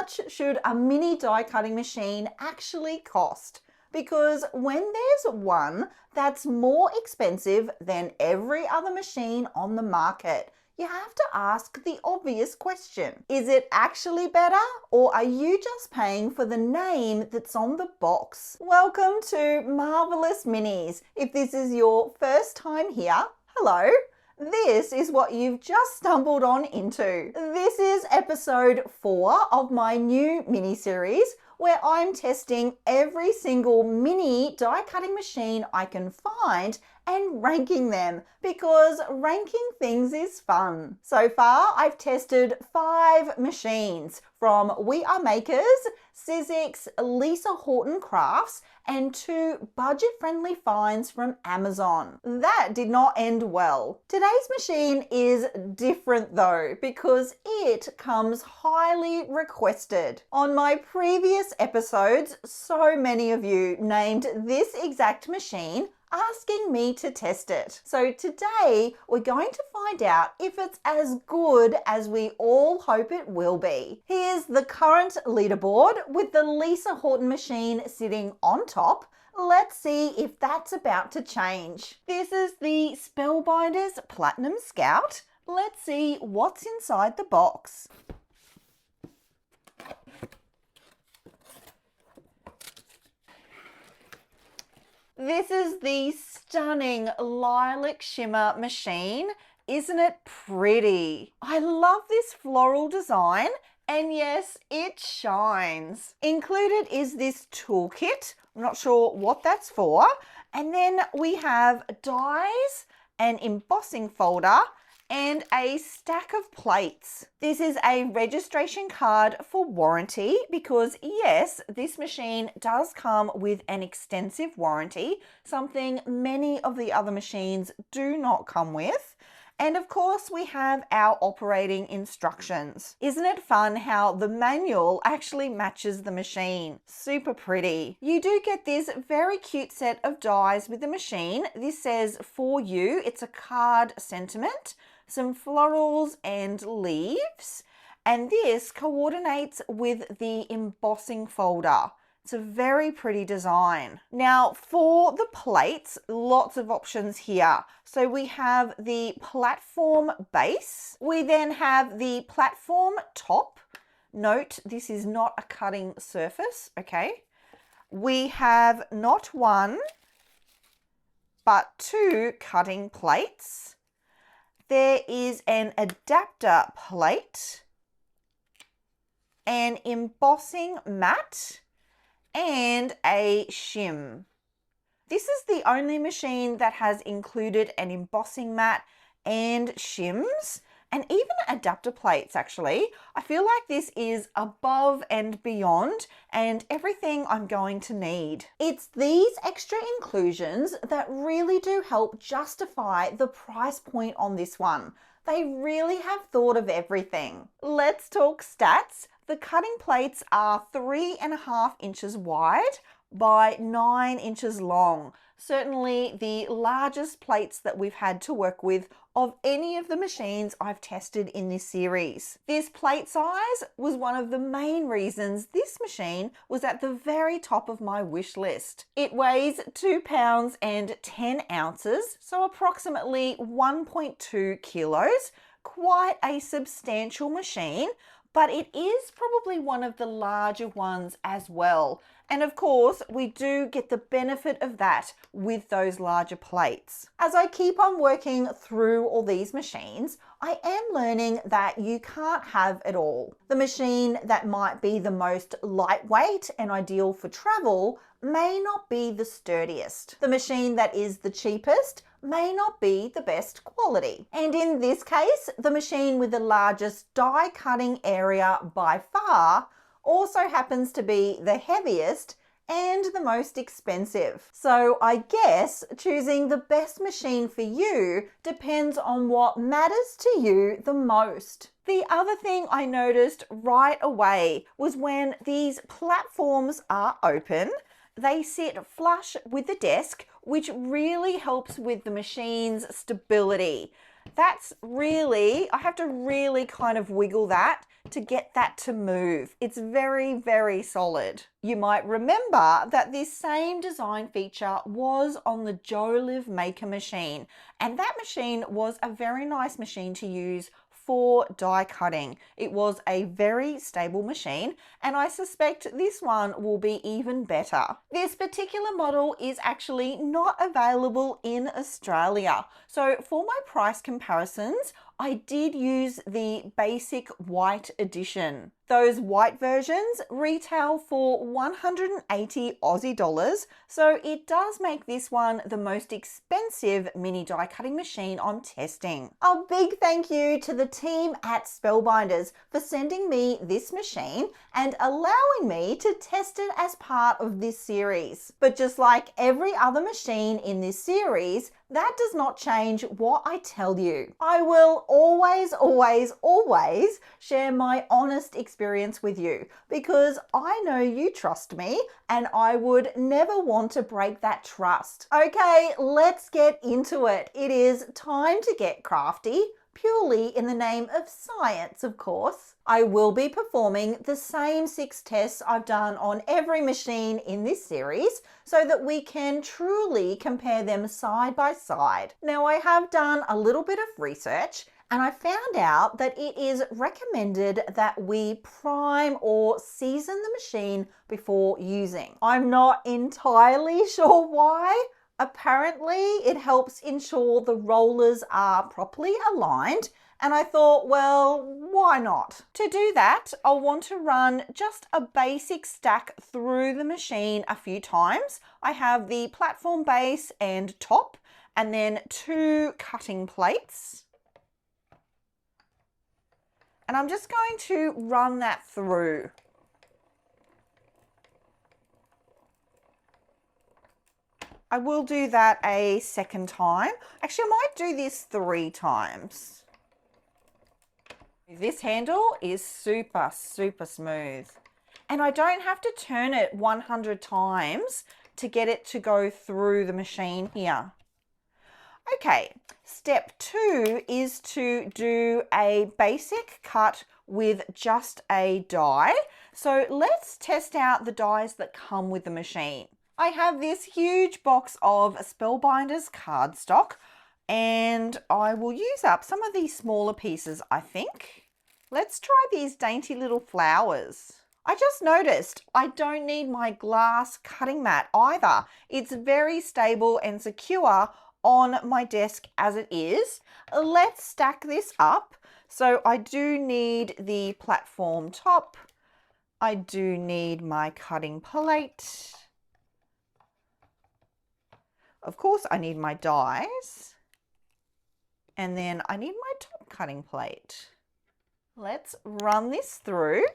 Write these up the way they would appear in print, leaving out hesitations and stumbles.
much should a mini die cutting machine actually cost? Because when there's one that's more expensive than every other machine on the market, you have to ask the obvious question. Is it actually better, or are you just paying for the name that's on the box? Welcome to Marvelous Minis. If this is your first time here, hello. This is what you've just stumbled on into. This is episode 4 of my new mini series where I'm testing every single mini die cutting machine I can find and ranking them, because ranking things is fun. So far, I've tested 5 machines from We Are Makers, Sizzix, Lisa Horton Crafts, and 2 budget-friendly finds from Amazon. That did not end well. Today's machine is different though, because it comes highly requested. On my previous episodes, so many of you named this exact machine asking me to test it. So today we're going to find out if it's as good as we all hope it will be. Here's the current leaderboard with the Lisa Horton machine sitting on top. Let's see if that's about to change. This is the Spellbinders Platinum Scout. Let's see what's inside the box. This is the stunning Lilac Shimmer machine. Isn't it pretty? I love this floral design, and yes, it shines. Included is this toolkit. I'm not sure what that's for. And then we have dies, an embossing folder, and a stack of plates. This is a registration card for warranty because yes, this machine does come with an extensive warranty, something many of the other machines do not come with. And of course, we have our operating instructions. Isn't it fun how the manual actually matches the machine? Super pretty. You do get this very cute set of dies with the machine. This says for you, it's a card sentiment, some florals and leaves, and this coordinates with the embossing folder. It's a very pretty design. Now for the plates, lots of options here. So we have the platform base. We then have the platform top. Note, this is not a cutting surface, okay? We have not 1, but 2 cutting plates. There is an adapter plate, an embossing mat, and a shim. This is the only machine that has included an embossing mat and shims, and even adapter plates actually. I feel like this is above and beyond and everything I'm going to need. It's these extra inclusions that really do help justify the price point on this one. They really have thought of everything. Let's talk stats. The cutting plates are 3.5 inches wide by 9 inches long. Certainly the largest plates that we've had to work with of any of the machines I've tested in this series. This plate size was one of the main reasons this machine was at the very top of my wish list. It weighs 2 pounds and 10 ounces, so approximately 1.2 kilos. Quite a substantial machine, but it is probably one of the larger ones as well. And of course, we do get the benefit of that with those larger plates. As I keep on working through all these machines, I am learning that you can't have it all. The machine that might be the most lightweight and ideal for travel may not be the sturdiest. The machine that is the cheapest may not be the best quality. And in this case, the machine with the largest die cutting area by far also happens to be the heaviest and the most expensive. So I guess choosing the best machine for you depends on what matters to you the most. The other thing I noticed right away was when these platforms are open, they sit flush with the desk, which really helps with the machine's stability. That's really, I have to really kind of wiggle that to get that to move. It's very, very solid. You might remember that this same design feature was on the Jolive Maker machine, and that machine was a very nice machine to use for die cutting. It was a very stable machine, and I suspect this one will be even better. This particular model is actually not available in Australia. So for my price comparisons, I did use the basic white edition. Those white versions retail for 180 Aussie dollars, so it does make this one the most expensive mini die cutting machine I'm testing. A big thank you to the team at Spellbinders for sending me this machine and allowing me to test it as part of this series. But just like every other machine in this series, that does not change what I tell you. I will always, always, always share my honest experience with you because I know you trust me and I would never want to break that trust. Okay, let's get into it. It is time to get crafty, purely in the name of science, of course. I will be performing the same 6 tests I've done on every machine in this series so that we can truly compare them side by side. Now, I have done a little bit of research and I found out that it is recommended that we prime or season the machine before using. I'm not entirely sure why. Apparently, it helps ensure the rollers are properly aligned, and I thought, well, why not? To do that, I'll want to run just a basic stack through the machine a few times. I have the platform base and top, and then 2 cutting plates. And I'm just going to run that through. I will do that a second time. Actually, I might do this 3 times. This handle is super, super smooth. And I don't have to turn it 100 times to get it to go through the machine here. Okay, step 2 is to do a basic cut with just a die. So let's test out the dies that come with the machine. I have this huge box of Spellbinders cardstock and I will use up some of these smaller pieces, I think. Let's try these dainty little flowers. I just noticed I don't need my glass cutting mat either. It's very stable and secure on my desk as it is. Let's stack this up. So I do need the platform top. I do need my cutting plate. Of course, I need my dies, and then I need my top cutting plate. Let's run this through.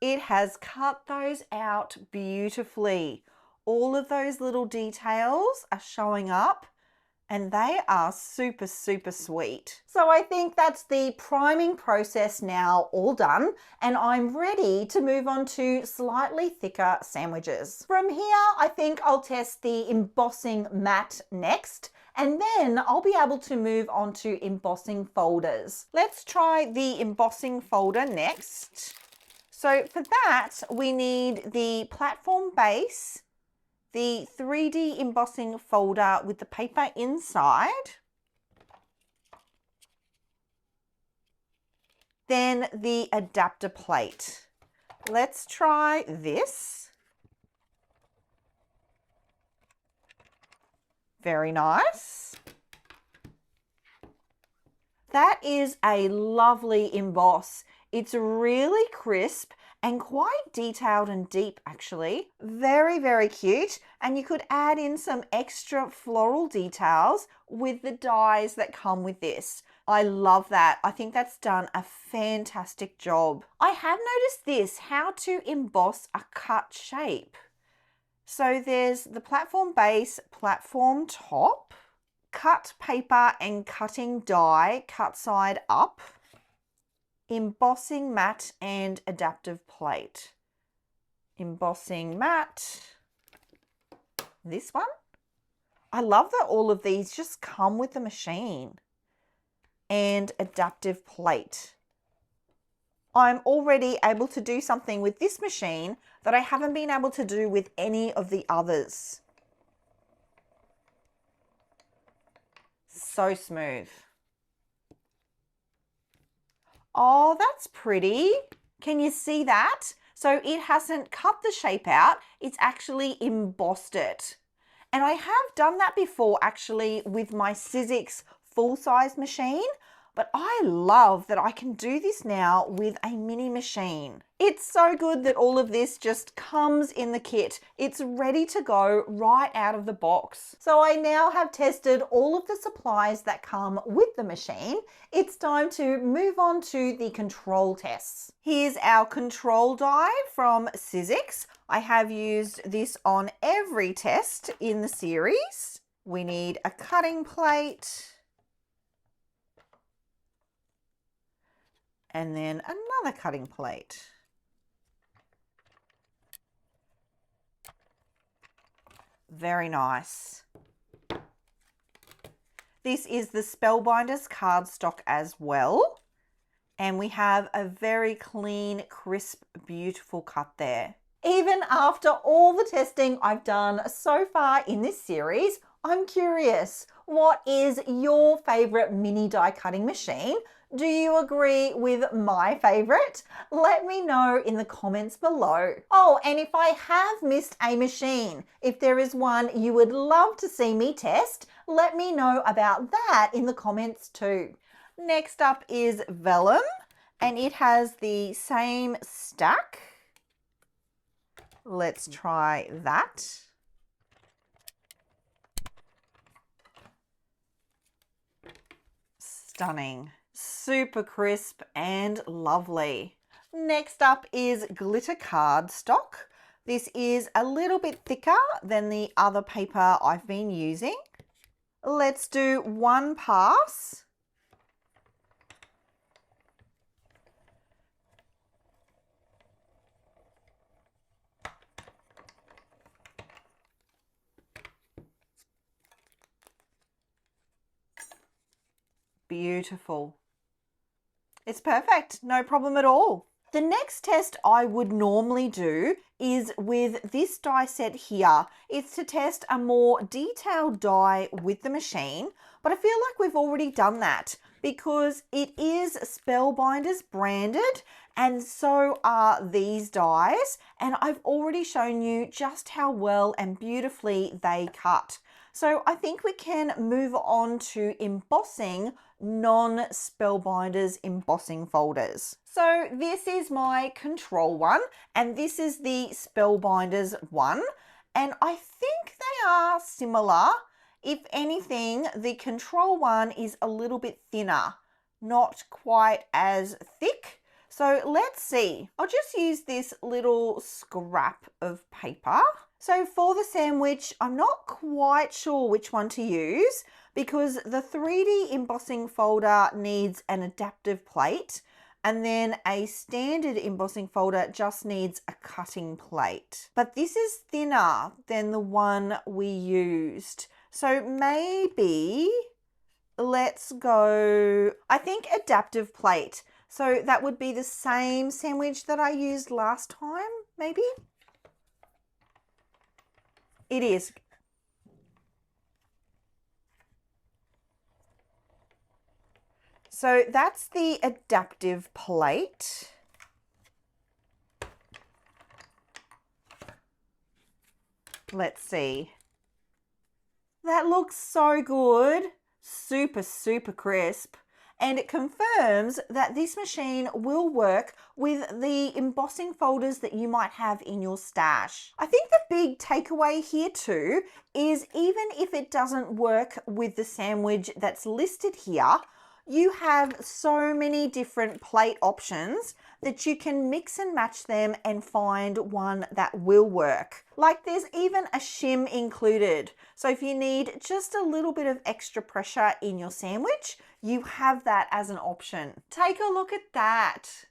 It has cut those out beautifully. All of those little details are showing up and they are super, super sweet. So I think that's the priming process now all done, and I'm ready to move on to slightly thicker sandwiches. From here, I think I'll test the embossing mat next, and then I'll be able to move on to embossing folders. Let's try the embossing folder next. So for that, we need the platform base, the 3D embossing folder with the paper inside, then the adapter plate. Let's try this. Very nice. That is a lovely emboss. It's really crisp and quite detailed and deep actually. Very, very cute. And you could add in some extra floral details with the dies that come with this. I love that. I think that's done a fantastic job. I have noticed this, how to emboss a cut shape. So there's the platform base, platform top, cut paper and cutting die, cut side up, embossing mat and adaptive plate. Embossing mat, this one. I love that all of these just come with the machine. And adaptive plate. I'm already able to do something with this machine that I haven't been able to do with any of the others. So smooth. Oh, that's pretty. Can you see that? So it hasn't cut the shape out, it's actually embossed it. And I have done that before actually with my Sizzix full-size machine, but I love that I can do this now with a mini machine. It's so good that all of this just comes in the kit. It's ready to go right out of the box. So I now have tested all of the supplies that come with the machine. It's time to move on to the control tests. Here's our control die from Sizzix. I have used this on every test in the series. We need a cutting plate, and then another cutting plate. Very nice. This is the Spellbinders cardstock as well. And we have a very clean, crisp, beautiful cut there. Even after all the testing I've done so far in this series, I'm curious, what is your favorite mini die cutting machine? Do you agree with my favorite? Let me know in the comments below. Oh, and if I have missed a machine, if there is one you would love to see me test, let me know about that in the comments too. Next up is vellum, and it has the same stack. Let's try that. Stunning. Super crisp and lovely. Next up is glitter cardstock. This is a little bit thicker than the other paper I've been using. Let's do one pass. Beautiful. It's perfect, no problem at all. The next test I would normally do is with this die set here. It's to test a more detailed die with the machine, but I feel like we've already done that because it is Spellbinders branded, and so are these dies, and I've already shown you just how well and beautifully they cut. So I think we can move on to embossing non-Spellbinders embossing folders. So this is my control one, and this is the Spellbinders one, and I think they are similar. If anything, the control one is a little bit thinner, not quite as thick. So let's see. I'll just use this little scrap of paper. So for the sandwich, I'm not quite sure which one to use because the 3D embossing folder needs an adaptive plate, and then a standard embossing folder just needs a cutting plate. But this is thinner than the one we used. So maybe let's go, I think adaptive plate. So that would be the same sandwich that I used last time, maybe? It is. So that's the adaptive plate. Let's see. That looks so good. Super, super crisp. And it confirms that this machine will work with the embossing folders that you might have in your stash. I think the big takeaway here too is even if it doesn't work with the sandwich that's listed here, you have so many different plate options that you can mix and match them and find one that will work. Like there's even a shim included. So if you need just a little bit of extra pressure in your sandwich, you have that as an option. Take a look at that.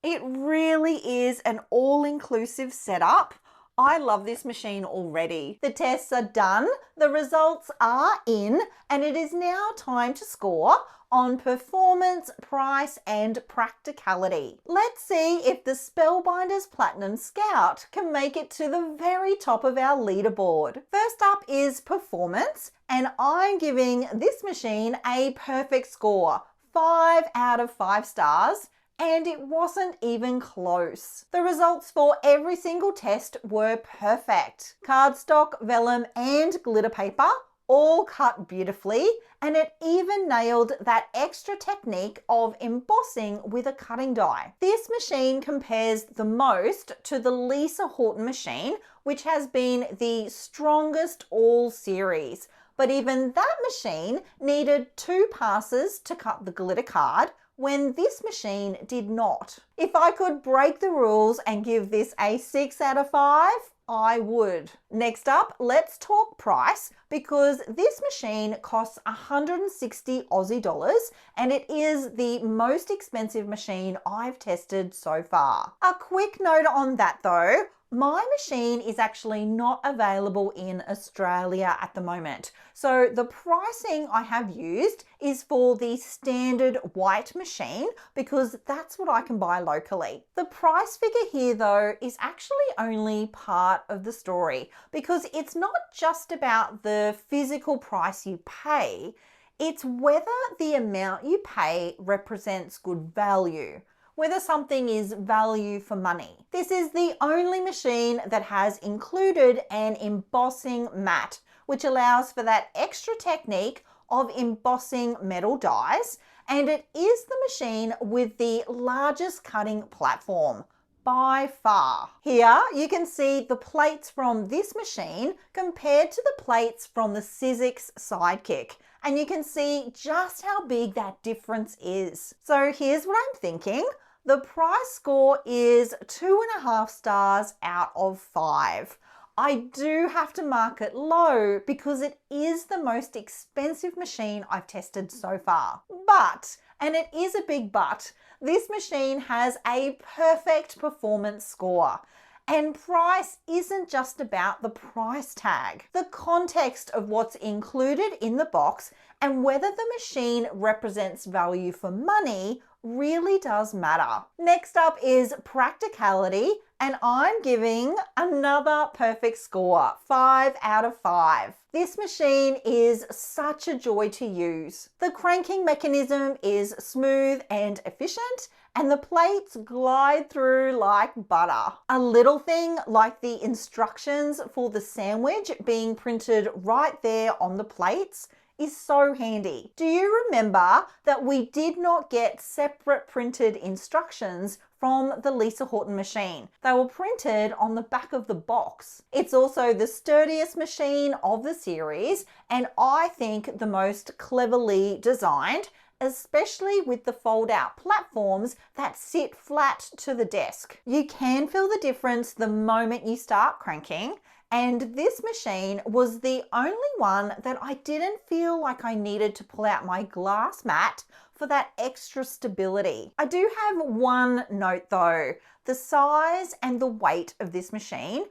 It really is an all-inclusive setup. I love this machine already. The tests are done, the results are in, and it is now time to score on performance, price, and practicality. Let's see if the Spellbinders Platinum Scout can make it to the very top of our leaderboard. First up is performance, and I'm giving this machine a perfect score, 5 out of 5 stars. And it wasn't even close. The results for every single test were perfect. Cardstock, vellum, and glitter paper all cut beautifully, and it even nailed that extra technique of embossing with a cutting die. This machine compares the most to the Lisa Horton machine, which has been the strongest all series. But even that machine needed 2 passes to cut the glitter card, when this machine did not. If I could break the rules and give this a 6 out of 5, I would. Next up, let's talk price, because this machine costs 160 Aussie dollars and it is the most expensive machine I've tested so far. A quick note on that though, my machine is actually not available in Australia at the moment. So the pricing I have used is for the standard white machine because that's what I can buy locally. The price figure here though is actually only part of the story because it's not just about the physical price you pay, it's whether the amount you pay represents good value, whether something is value for money. This is the only machine that has included an embossing mat, which allows for that extra technique of embossing metal dies, and it is the machine with the largest cutting platform by far. Here you can see the plates from this machine compared to the plates from the Sizzix Sidekick, and you can see just how big that difference is. So here's what I'm thinking. The price score is 2.5 stars out of 5. I do have to mark it low because it is the most expensive machine I've tested so far. But, and it is a big but, this machine has a perfect performance score. And price isn't just about the price tag. The context of what's included in the box and whether the machine represents value for money really does matter. Next up is practicality, and I'm giving another perfect score, 5 out of 5. This machine is such a joy to use. The cranking mechanism is smooth and efficient, and the plates glide through like butter. A little thing like the instructions for the sandwich being printed right there on the plates is so handy. Do you remember that we did not get separate printed instructions from the Lisa Horton machine? They were printed on the back of the box. It's also the sturdiest machine of the series, and I think the most cleverly designed, especially with the fold-out platforms that sit flat to the desk. You can feel the difference the moment you start cranking, and this machine was the only one that I didn't feel like I needed to pull out my glass mat for that extra stability. I do have one note though. The size and the weight of this machine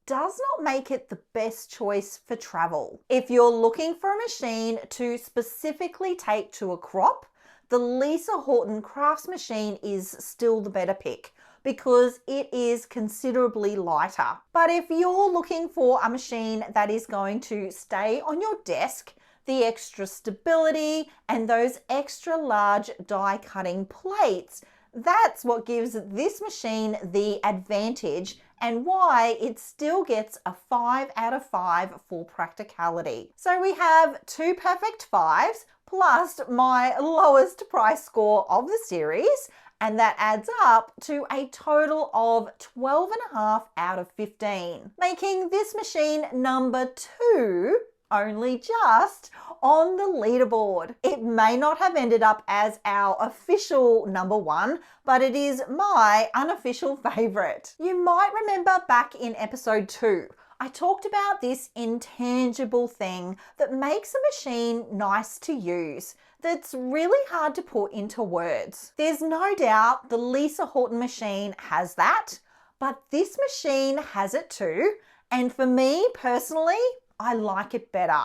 does not make it the best choice for travel. If you're looking for a machine to specifically take to a crop, the Lisa Horton Crafts machine is still the better pick, because it is considerably lighter. But if you're looking for a machine that is going to stay on your desk, the extra stability and those extra large die cutting plates, that's what gives this machine the advantage and why it still gets a 5 out of 5 for practicality. So we have 2 perfect 5s plus my lowest price score of the series, and that adds up to a total of 12.5 out of 15, making this machine number 2 only just on the leaderboard. It may not have ended up as our official number 1, but it is my unofficial favorite. You might remember back in episode 2, I talked about this intangible thing that makes a machine nice to use, that's really hard to put into words. There's no doubt the Lisa Horton machine has that, but this machine has it too, And for me personally, I like it better.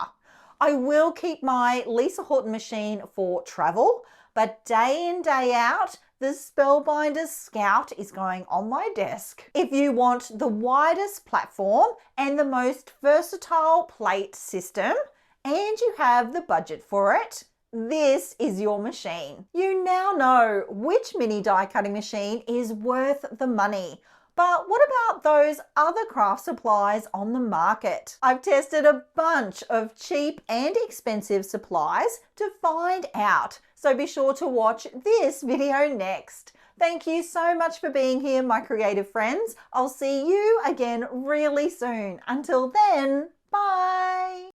I will keep my Lisa Horton machine for travel, but day in, day out, the Spellbinders Scout is going on my desk. If you want the widest platform and the most versatile plate system, and you have the budget for it, this is your machine. You now know which mini die cutting machine is worth the money. But what about those other craft supplies on the market? I've tested a bunch of cheap and expensive supplies to find out. So be sure to watch this video next. Thank you so much for being here, my creative friends. I'll see you again really soon. Until then, bye.